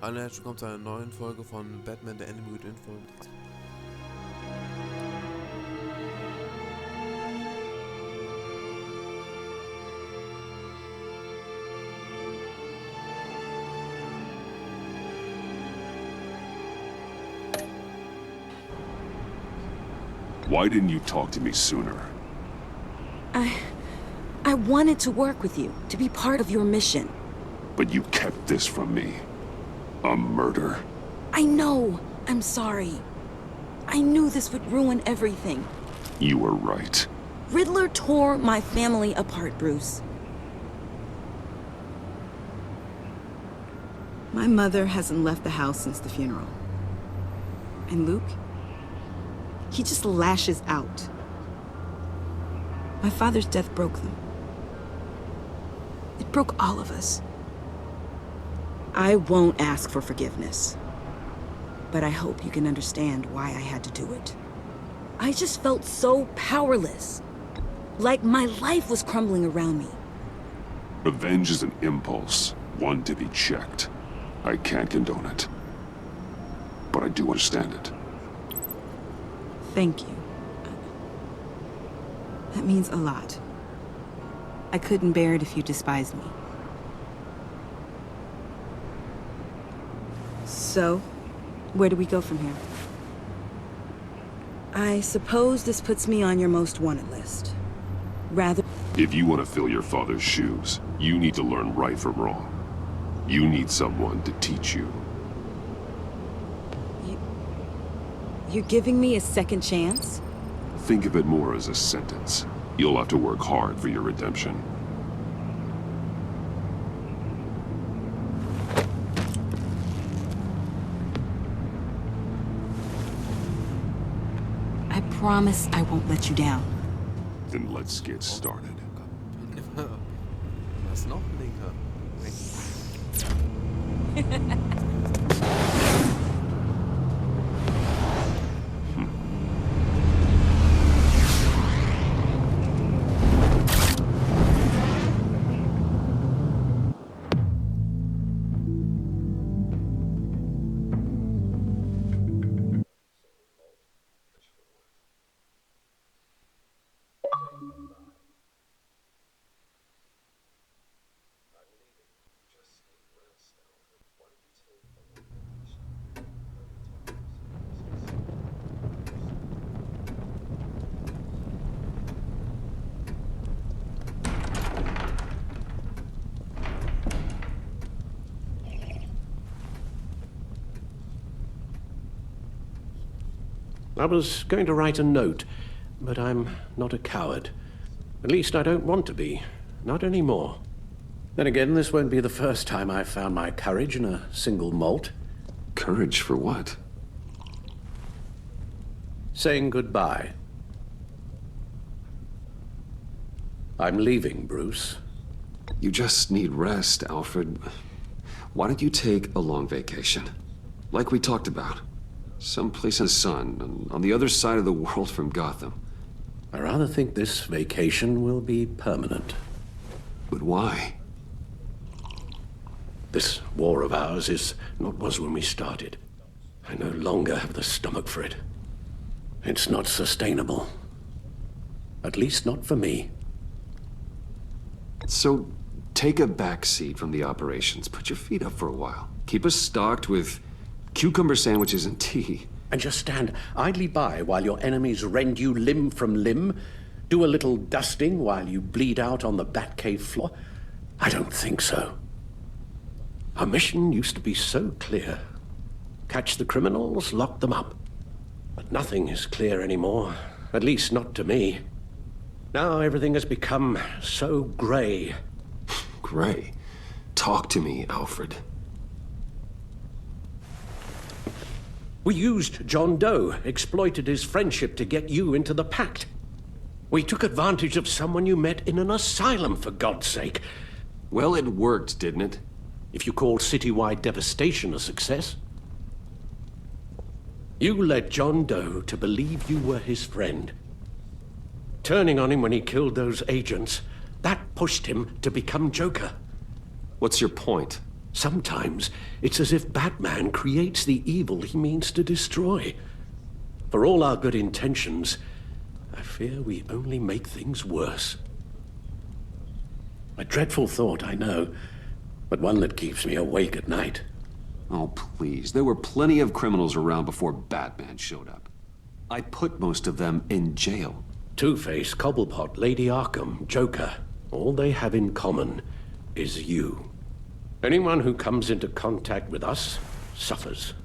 Alle, herzlich willkommen zu einer neuen Folge von Batman, der Animated Info. Why didn't you talk to me sooner? I wanted to work with you, to be part of your mission. But you kept this from me. A murder. I know. I'm sorry. I knew this would ruin everything. You were right. Riddler tore my family apart, Bruce. My mother hasn't left the house since the funeral. And Luke? He just lashes out. My father's death broke them. It broke all of us. I won't ask for forgiveness. But I hope you can understand why I had to do it. I just felt so powerless. Like my life was crumbling around me. Revenge is an impulse, one to be checked. I can't condone it. But I do understand it. Thank you. That means a lot. I couldn't bear it if you despised me. So, where do we go from here? I suppose this puts me on your most wanted list. Rather... If you want to fill your father's shoes, you need to learn right from wrong. You need someone to teach you. You're giving me a second chance? Think of it more as a sentence. You'll have to work hard for your redemption. I promise I won't let you down. Then let's get started. Was noch, Linker? I was going to write a note, but I'm not a coward. At least I don't want to be. Not anymore. Then again, this won't be the first time I've found my courage in a single malt. Courage for what? Saying goodbye. I'm leaving, Bruce. You just need rest, Alfred. Why don't you take a long vacation? Like we talked about. Someplace in the sun, on the other side of the world from Gotham. I rather think this vacation will be permanent. But why? This war of ours is not what was when we started. I no longer have the stomach for it. It's not sustainable. At least not for me. So, take a back seat from the operations. Put your feet up for a while. Keep us stocked with cucumber sandwiches and tea. And just stand idly by while your enemies rend you limb from limb? Do a little dusting while you bleed out on the Batcave floor? I don't think so. Our mission used to be so clear. Catch the criminals, lock them up. But nothing is clear anymore, at least not to me. Now everything has become so gray. Gray? Talk to me, Alfred. We used John Doe, exploited his friendship to get you into the pact. We took advantage of someone you met in an asylum, for God's sake. Well, it worked, didn't it? If you call citywide devastation a success. You led John Doe to believe you were his friend. Turning on him when he killed those agents, that pushed him to become Joker. What's your point? Sometimes it's as if Batman creates the evil he means to destroy. For all our good intentions, I fear we only make things worse. A dreadful thought, I know, but one that keeps me awake at night. Oh, please. There were plenty of criminals around before Batman showed up. I put most of them in jail. Two-Face, Cobblepot, Lady Arkham, Joker, all they have in common is you. Anyone who comes into contact with us suffers.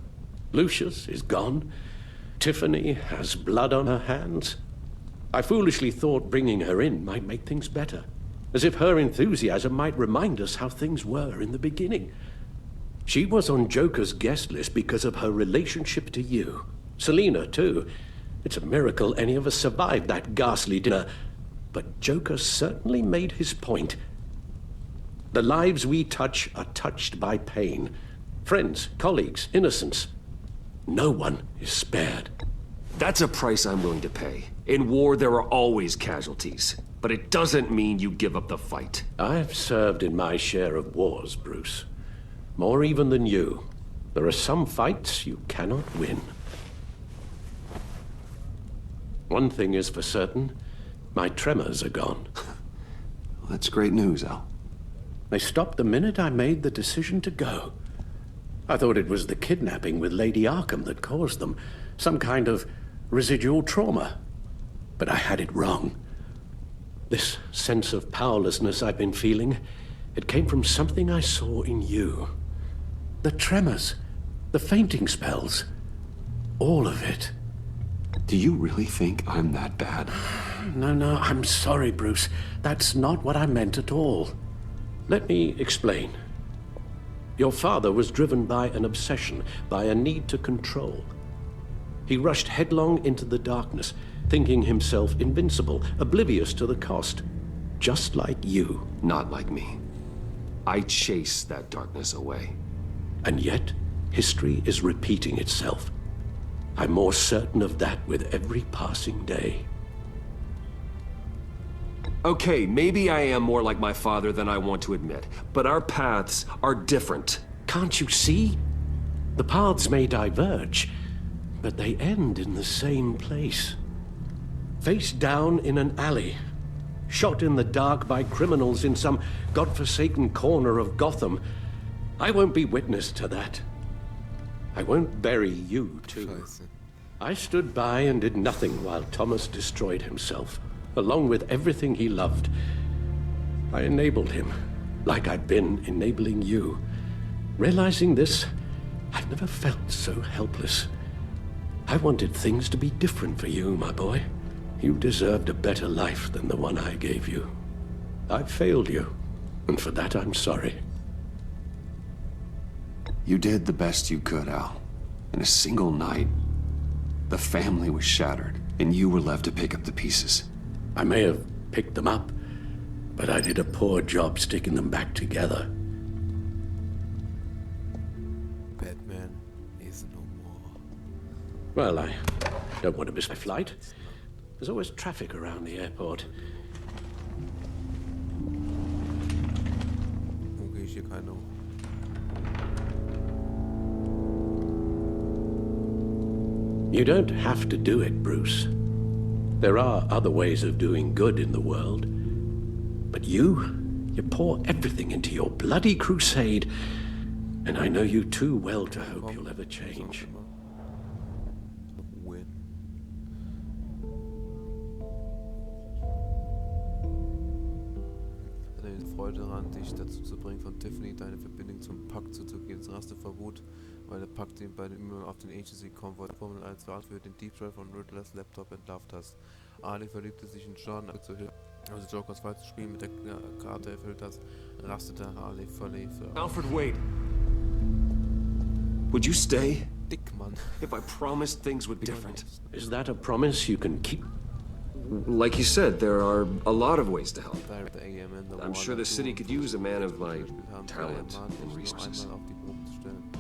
Lucius is gone. Tiffany has blood on her hands. I foolishly thought bringing her in might make things better, as if her enthusiasm might remind us how things were in the beginning. She was on Joker's guest list because of her relationship to you. Selina, too. It's a miracle any of us survived that ghastly dinner. But Joker certainly made his point. The lives we touch are touched by pain. Friends, colleagues, innocents. No one is spared. That's a price I'm willing to pay. In war, there are always casualties. But it doesn't mean you give up the fight. I've served in my share of wars, Bruce. More even than you. There are some fights you cannot win. One thing is for certain, my tremors are gone. Well, that's great news, Al. They stopped the minute I made the decision to go. I thought it was the kidnapping with Lady Arkham that caused them. Some kind of residual trauma. But I had it wrong. This sense of powerlessness I've been feeling, it came from something I saw in you. The tremors, the fainting spells, all of it. Do you really think I'm that bad? No, I'm sorry, Bruce. That's not what I meant at all. Let me explain. Your father was driven by an obsession, by a need to control. He rushed headlong into the darkness, thinking himself invincible, oblivious to the cost. Just like you. Not like me. I chase that darkness away. And yet, history is repeating itself. I'm more certain of that with every passing day. Okay, maybe I am more like my father than I want to admit, but our paths are different. Can't you see? The paths may diverge, but they end in the same place. Face down in an alley, shot in the dark by criminals in some godforsaken corner of Gotham. I won't be witness to that. I won't bury you, too. Scheiße. I stood by and did nothing while Thomas destroyed himself, along with everything he loved. I enabled him, like I'd been enabling you. Realizing this, I've never felt so helpless. I wanted things to be different for you, my boy. You deserved a better life than the one I gave you. I failed you, and for that I'm sorry. You did the best you could, Al. In a single night, the family was shattered, and you were left to pick up the pieces. I may have picked them up, but I did a poor job sticking them back together. Batman is no more. Well, I don't want to miss my flight. There's always traffic around the airport. Warum gehe ich hier keine hoch? You don't have to do it, Bruce. There are other ways of doing good in the world. But you pour everything into your bloody crusade, and I know you too well to hope you'll ever change. Win. Deine Freude daran, dich dazu zu bringen, von Tiffany deine Verbindung zum Pakt zuzugeben. Das raste vor Wut, weil der Pakt den bei dem immer auf den Agency Convoy Formel 1 war, für den Deep Drive von Riddlers Laptop entlarvt hast. Ali verliebte sich in John, also Jokers Fall zu spielen mit der Karte erfüllt hast, rastete Ali völlig für. Alfred, wait. Would you stay? Dick, Mann. If I promised things were different. Is that a promise you can keep? Like you said, there are a lot of ways to help. I'm sure the the city could use a man of my talent and resources.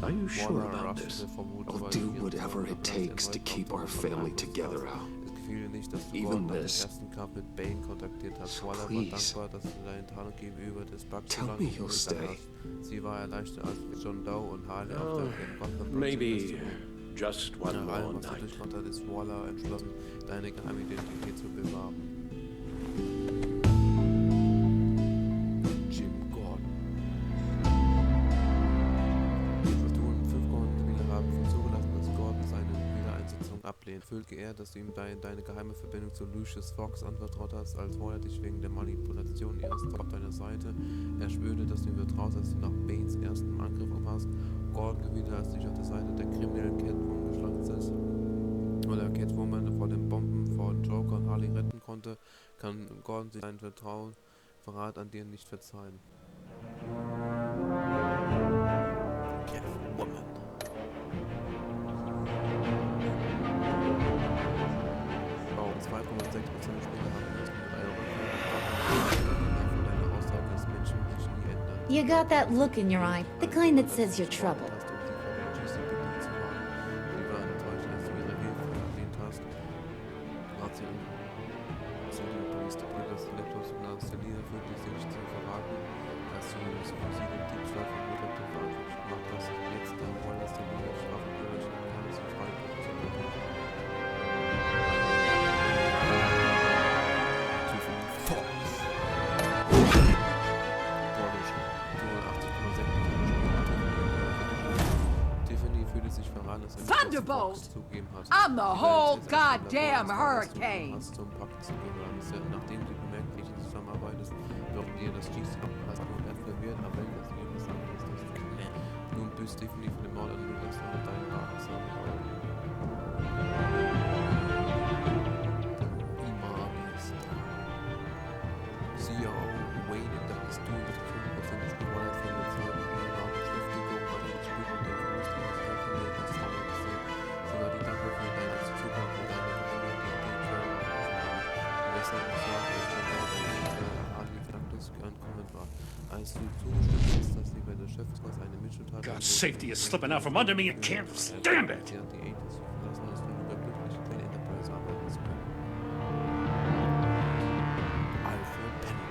Are you sure about this? I'll do whatever it takes to keep our family together, Al. gefiel dir nicht, dass du Even Gordon nach dem this. ersten Kampf mit Bane kontaktiert hast. So Waller war please. dankbar, dass du deinen Tarnung gegenüber des Bugs Tell so me lange you'll zurückgehalten stay. hast. Sie war erleichtert, als wir John Doe und Harley auf Oh, der Gotham maybe just one nach allem, more was du night. durchmacht hat, ist Waller entschlossen, deine geheime Identität zu bewahren. Jim Gordon. Die Platoon 5 Kommandantmitglieder haben zugelassen, dass Gordon seine Wiedereinsetzung ablehnt. Fühlt geehrt, dass du ihm deine geheime Verbindung zu Lucius Fox anvertraut hast, als Waller dich wegen der Manipulation ihres auf deiner Seite. Er spürte, dass du ihm vertraust, als du nach Banes ersten Angriff umhast. Gordon gewidert, als dich auf der Seite der kriminellen Catwoman geschlachtet ist. Oder Catwoman vor den Bomben von Joker und Harley retten konnte, kann Gordon sich seinen Verrat an dir nicht verzeihen. Catwoman. Oh, 2,6% der Spieler haben das mit einer Rückkehr von deiner Aussage, dass Menschen sich nie ändern. You got that look in your eye, the kind that says you're trouble. Thunderbolt! Zugegeben hast. I'm the whole Die Welt ist goddamn dass du hurricane! hast, zum Pakt zu gehören. Nachdem sie bemerkt, wie du zusammenarbeitest, wird dir das Schießen abgepasst und er verwirrt, aber wenn das ihm gesagt ist, dass du nun bist definitiv für den Mord an Lucas und deinen Wagen zusammenarbeiten. Siehe auch Wayne in der Pistole mit 5% des Gewalt von der Zeit und ihrer Beschäftigung bei den Spielen und der Verlust ihres Weltvermögens traumatisiert. Sie war die Danke für deine Zukunft und deine geheime Identität und deshalb sorgte es schon dort, dass die Flanklos entkommen war. Als du zugestimmt hast, dass sie bei der Chefspaß eine Mitschultat God's safety is slipping out from under me. I can't stand it. Die Agency verlassen hast du lieber glücklich in der Enterprise arbeiten zu können. Alfred Pennyworth.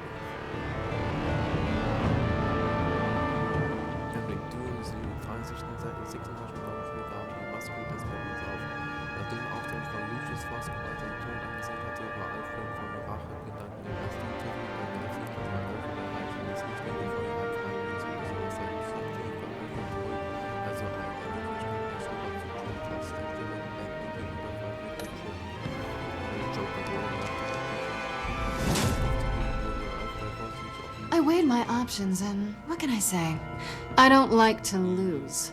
Henrik, du und sie vereinigten seit den 36 Minuten Spielabend die Maske des Batmans auf. Nachdem der Auftritt von Lucius Fox bereits den Tod angesehen hatte, war Alfred von Rachegedanken überrascht und Tiffany beim Benefiz-Vertrag für den Reichen ist nicht mehr die Feuer abfallen, beziehungsweise sein Flugzeug war Alfred zurück, also ein Ermöglichkeit der Schule zu Jonas Stellung und ein Überfall mit dem Joker I weighed my options, and what can I say? I don't like to lose.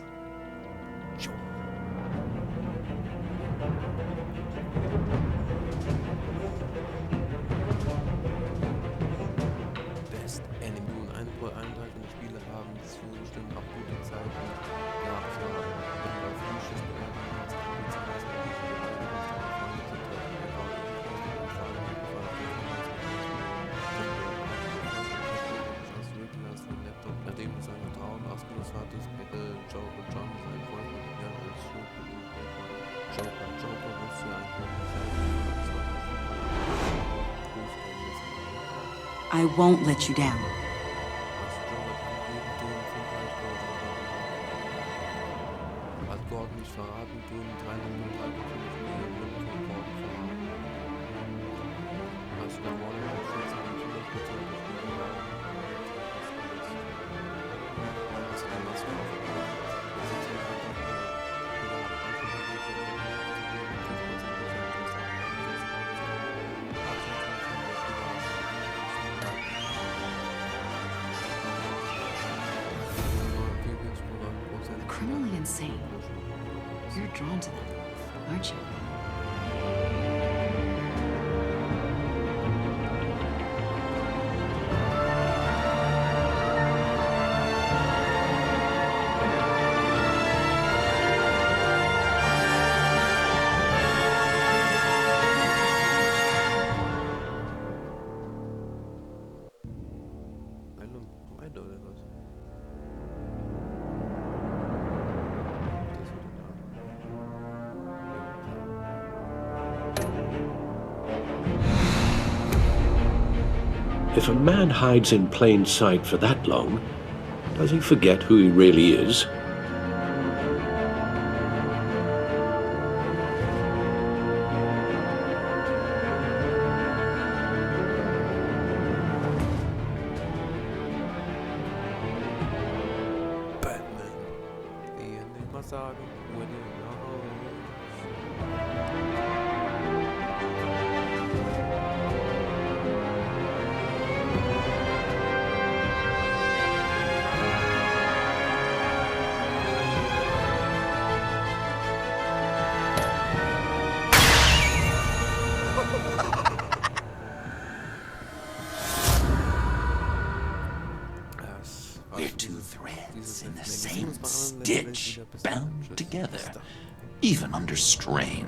Best Enemy und ein Teil von den Spielen haben zugestimmt, auch gute Zeiten gehabt zu haben. Wenn du auf Lucius Bewertung hast, dann wird es meist auch nicht für beide nachdem du seine Traum ausgenutzt hattest, hätte Joe und John seinen Freund mit dir als Joker. Joker wusste eigentlich I won't let you down. Hat Gordon nicht verraten, du und 303 von Gordon verraten. Als der Warner den Schutz an den Schutz gezogen hast du die Maske aufgebaut. Criminally insane. You're drawn to them, aren't you? Weiter oder was? Das wird If a man hides in plain sight for that long, does he forget who he really is? Batman. The ending my saga, winning We're two threads in the same stitch, bound together, even under strain.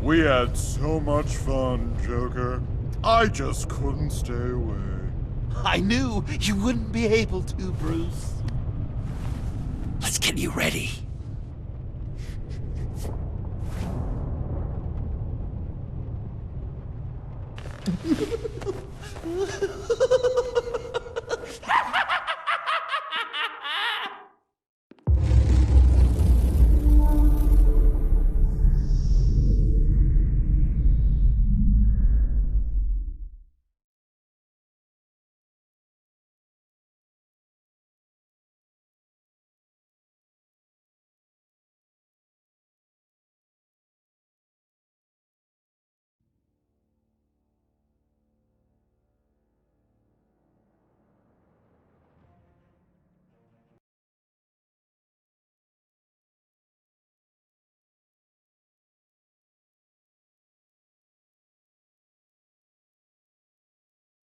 We had so much fun, Joker. I just couldn't stay away. I knew you wouldn't be able to, Bruce. Let's get you ready.